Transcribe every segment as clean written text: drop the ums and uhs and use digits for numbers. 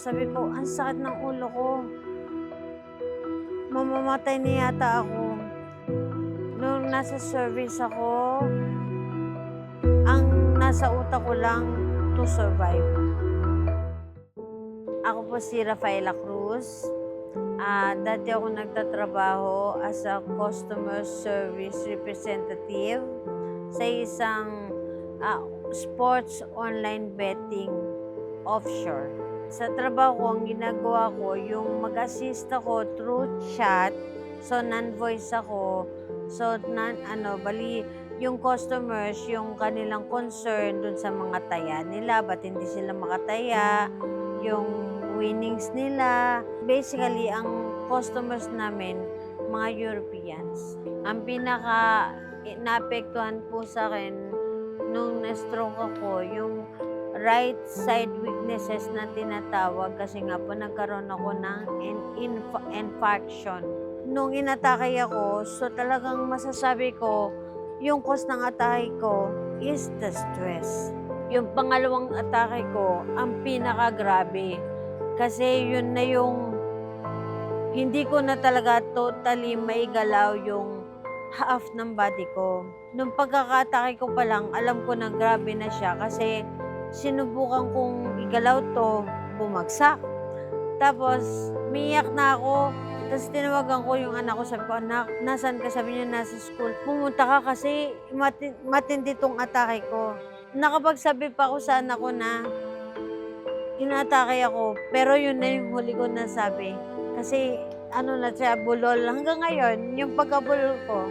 sabi ko, ang sakit ng ulo ko. Mamamatay na yata ako. Nung nasa service ako, ang nasa utak ko lang, to survive. Ako po si Rafaela Cruz. Dati ako nagtatrabaho as a customer service representative sa isang sports online betting offshore. Sa trabaho ko, ang ginagawa ko, yung mag-assist ako through chat, so non-voice ako, so bali, yung customers, yung kanilang concern dun sa mga taya nila, ba't hindi sila makataya, yung winnings nila. Basically, ang customers namin, mga Europeans. Ang pinaka naapektuhan po sa akin nung na-stroke ako, yung right side weaknesses na tinatawag kasi nga po nagkaroon ako ng infarction. Nung inatake ako, so talagang masasabi ko, yung cause ng atake ko is the stress. Yung pangalawang atake ko, ang pinaka-grabe. Kasi yun na yung hindi ko na talaga totally maigalaw yung half ng body ko. Nung pagkakatake ko pa lang, alam ko na grabe na siya kasi sinubukan kong igalaw to, bumagsak. Tapos, umiyak na ako. Tapos tinawagan ko yung anak ko, sabi ko, anak, nasan ka? Sabi niya, nasa school. Pumunta ka kasi matindi tong atake ko. Nakapagsabi pa ako sa anak ko na inatake ako, pero yun na yung huli ko nasabi. Kasi na siya, bulol. Hanggang ngayon, yung pagkabulol ko,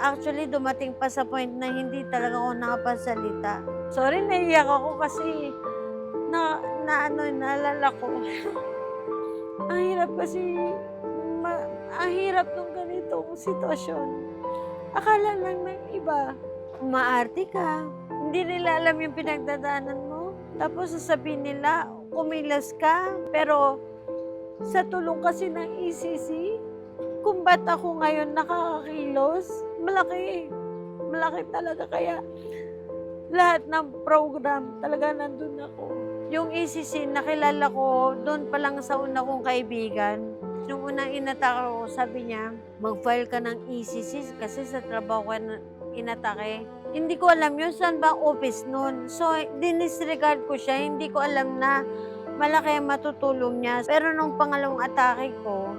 actually dumating pa sa point na hindi talaga ako nakapasalita. Sorry, naiyak ako kasi naalala ko. Ang hirap kasi, ang hirap nung ganitong sitwasyon. Akala lang ng iba, maarte ka. Hindi nila alam yung pinagdadaanan mo. Tapos sasabihin nila, kumilos ka. Pero sa tulong kasi ng ECC, kung ba't ako ngayon nakakakilos, malaki. Malaki talaga. Kaya lahat ng program, talaga nandun ako. Yung ECC, nakilala ko doon pa lang sa una kong kaibigan. Nung unang inatake ko, sabi niya, mag-file ka ng ECC kasi sa trabaho ko inatake. Hindi ko alam yun, saan ba office nun? So, dinisregard ko siya, hindi ko alam na malaki ang matutulong niya. Pero nung pangalawang atake ko,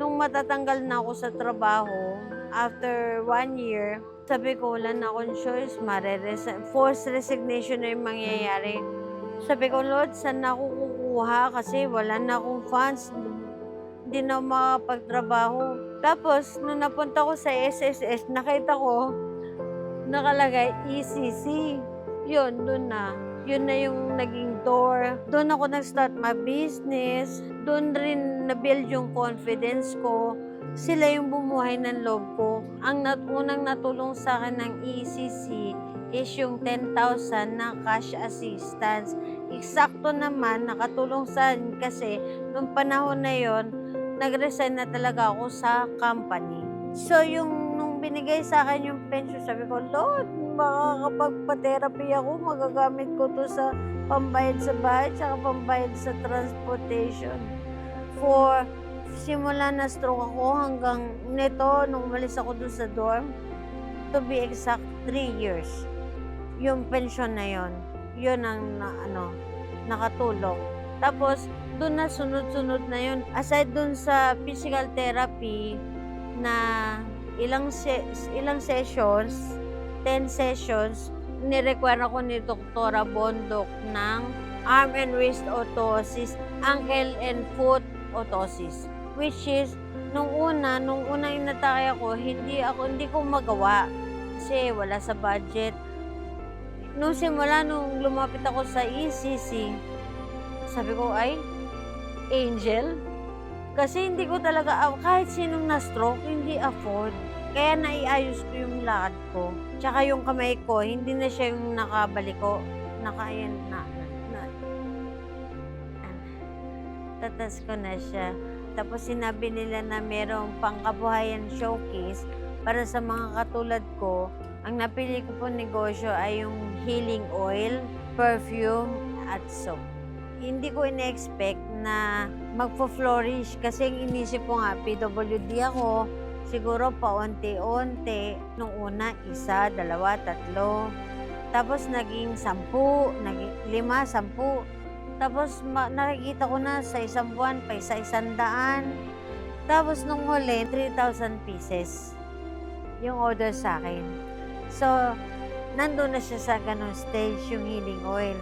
nung matatanggal na ako sa trabaho, after 1 year, sabi ko, wala na akong choice, forced resignation na yung mangyayari. Sabi ko, Lord, saan na ako kukuha? Kasi wala na akong funds, hindi na makapagtrabaho. Tapos, nung napunta ko sa SSS, nakita ko, nakalagay ECC. Yun, doon na. Yun na yung naging door. Doon ako nag-start ma-business. Doon rin na-build yung confidence ko. Sila yung bumuhay ng loob ko. Ang unang natulong sa akin ng ECC is yung 10,000 na cash assistance. Eksakto naman, nakatulong sa akin kasi nung panahon na yon, nag-resign na talaga ako sa company. So, nung binigay sa akin yung pension, sabi ko, Lord, makakapagpa-therapy ako, magagamit ko to sa pambayad sa bahay, tsaka pambayad sa transportation. Simula na stroke ako hanggang neto, nung umalis ako dun sa dorm, to be exact, 3 years. Yung pension na yon, yun ang nakatulong. Tapos, doon na sunod-sunod na yun. Aside doon sa physical therapy na ilang sessions, 10 sessions, ni-require ako ni Dr. Bondok ng arm and wrist orthosis, ankle and foot orthosis. Which is, nung unang inatake ako, hindi ko magawa. Kasi wala sa budget. Nung lumapit ako sa ECC, sabi ko, ay, angel. Kasi hindi ko talaga, kahit sinong na-stroke, hindi afford. Kaya naiayos ko yung lakad ko. Tsaka yung kamay ko, hindi na siya yung nakabaliko. Tatas ko na siya. Tapos sinabi nila na merong pangkabuhayan showcase para sa mga katulad ko. Ang napili ko po negosyo ay yung healing oil, perfume, at soap. hindi ko ine-expect na magfo-flourish kasi ang inisip ko nga PWD ako, siguro paunti-unti. Nung una, 1, 2, 3. Tapos naging 10, naging 5, 10. Tapos nakikita ko na sa isang buwan pa isa 100. Tapos nung huli, 3,000 pieces yung order sa akin. So, nandun na siya sa ganung stage, yung healing oil.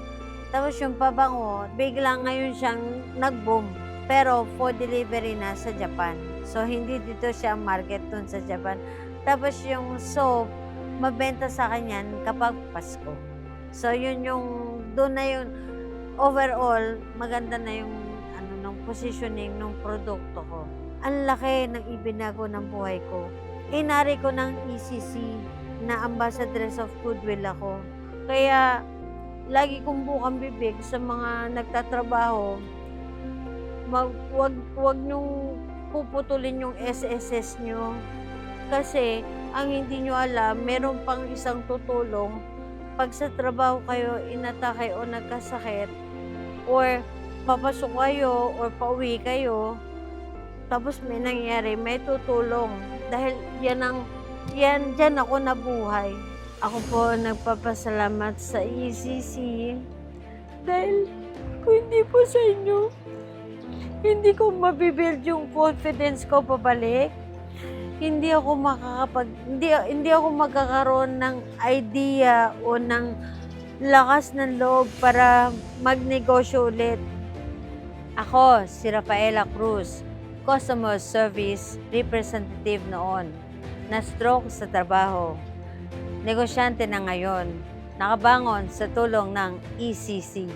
Tapos yung pabango, biglang ngayon siyang nag-boom. Pero for delivery na sa Japan. So, hindi dito siya market dun sa Japan. Tapos yung soap, mabenta sa kanya kapag Pasko. So, yun yung, doon na yung, overall, maganda na yung nung positioning ng produkto ko. Ang laki ng ibinago ng buhay ko. Inari ko ng ECC na Ambassadress of Goodwill ako. Kaya, lagi kong bukang bibig sa mga nagtatrabaho, wag niyong puputulin yung SSS niyo. Kasi, ang hindi niyo alam, meron pang isang tutulong pag sa trabaho kayo inatake o nagkasakit, or papasok kayo or pauwi kayo, tapos may nangyari, may tutulong. Dahil dyan ako nabuhay. Ako po nagpapasalamat sa ECC dahil kung hindi po sa inyo, hindi ko mabibuild yung confidence ko pabalik. Hindi ako hindi ako magkakaroon ng idea o ng lakas ng loob para magnegosyo ulit. Ako, si Rafaela Cruz, Customer Service Representative noon, na-stroke sa trabaho. Negosyante na ngayon, nakabangon sa tulong ng ECC.